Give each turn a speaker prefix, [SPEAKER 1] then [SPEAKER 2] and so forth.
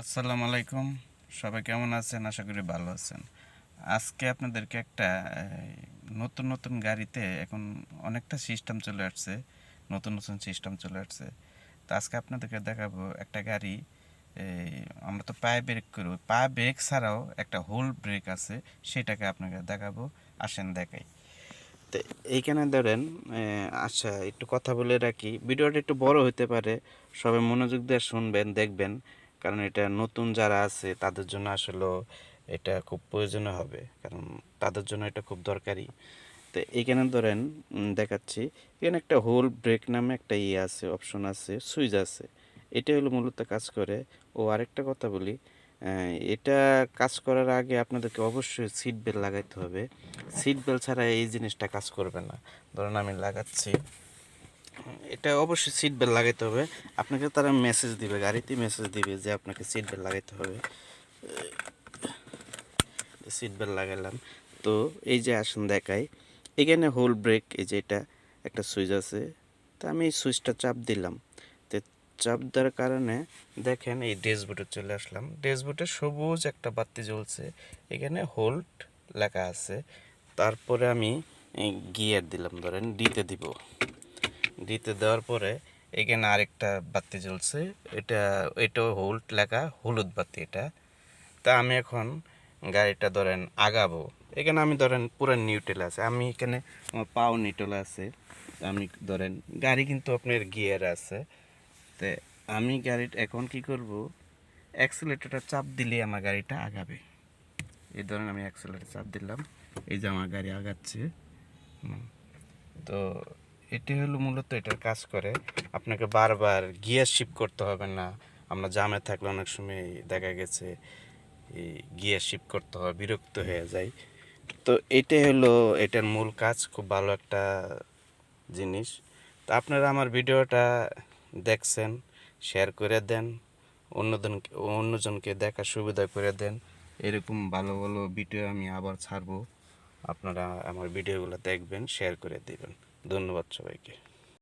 [SPEAKER 1] আসসালামু আলাইকুম। সবাই কেমন আছেন? আশা করি ভালো আছেন। আজকে আপনাদেরকে একটা নতুন নতুন গাড়িতে এখন অনেকটা সিস্টেম চলে আসছে, নতুন নতুন সিস্টেম চলে আসছে। তো আজকে আপনাদেরকে দেখাবো একটা গাড়ি। এই আমরা তো পায়ে ব্রেক করি, পা ব্রেক ছাড়াও একটা হোল ব্রেক আছে, সেটাকে আপনাকে দেখাবো। আসেন দেখাই। তো এইখানে ধরেন, আচ্ছা একটু কথা বলে রাখি, ভিডিওটা একটু বড় হতে পারে, সবাই মনোযোগ দিয়ে শুনবেন, দেখবেন, কারণ এটা নতুন যারা আছে তাদের জন্য আসলে এটা খুব প্রয়োজনীয় হবে, কারণ তাদের জন্য এটা খুব দরকারি। তো এইখানে ধরেন, দেখাচ্ছি, এখানে একটা হোল ব্রেক নামে একটা ইয়ে আছে, অপশন আছে, সুইচ আছে। এটা হলো মূলত কাজ করে। ও আরেকটা কথা বলি, এটা কাজ করার আগে আপনাদেরকে অবশ্যই সিট বেল্ট লাগাইতে হবে। সিট বেল্ট ছাড়া এই জিনিসটা কাজ করবে না। ধরুন আমি লাগাচ্ছি, এটা অবশ্যই সিট বেল্ট লাগাইতে হবে। আপনাকে তারা মেসেজ দিবে, গাড়িতে মেসেজ দিবে যে আপনাকে সিট বেল্ট লাগাইতে হবে। সিট বেল্ট লাগালাম। তো এই যে আসুন দেখাই, এখানে হোল ব্রেক, এই যে এটা একটা সুইচ আছে। তো আমি এই সুইচটা চাপ দিলাম। তো চাপ দেওয়ার কারণে দেখেন এই ড্যাশবোর্ডে চলে আসলাম। ড্যাশবোর্ডে সবুজ একটা বাতি জ্বলছে, এখানে হোল্ড লেখা আছে। তারপরে আমি গিয়ার দিলাম, ধরেন ডিতে দিব। ডিতে দেওয়ার পরে এখানে আরেকটা বাতি জ্বলছে, এটাও হোল্ড লেখা, হলুদ বাতি এটা। তা আমি এখন গাড়িটা ধরেন আগাবো। এখানে আমি ধরেন পুরো নিউট্রাল আছে, আমি এখানে আমার পাও নিউট্রাল আছে। আমি ধরেন গাড়ি কিন্তু আপনার গিয়ার আছে। তো আমি গাড়িটা এখন কি করব, অ্যাক্সিলারেটরটা চাপ দিলে আমার গাড়িটা আগাবে। এই ধরেন আমি অ্যাক্সিলারেটর চাপ দিলাম, এই যে আমার গাড়ি আগাচ্ছে। তো এটি হলো মূলত এটার কাজ করে। আপনাকে বারবার গিয়ার শিফট করতে হবে না। আমরা জামে থাকলে অনেক সময় দেখা গেছে এই গিয়ার শিফট করতে হয়, বিরক্ত হয়ে যায়। তো এটাই হলো এটার মূল কাজ, খুব ভালো একটা জিনিস। তো আপনারা আমার ভিডিওটা দেখছেন, শেয়ার করে দেন, অন্যজনকে দেখার সুবিধা করে দেন। এরকম ভালো ভালো ভিডিও আমি আবার ছাড়বো, আপনারা আমার ভিডিওগুলো দেখবেন, শেয়ার করে দিবেন। ধন্যবাদ সবাইকে।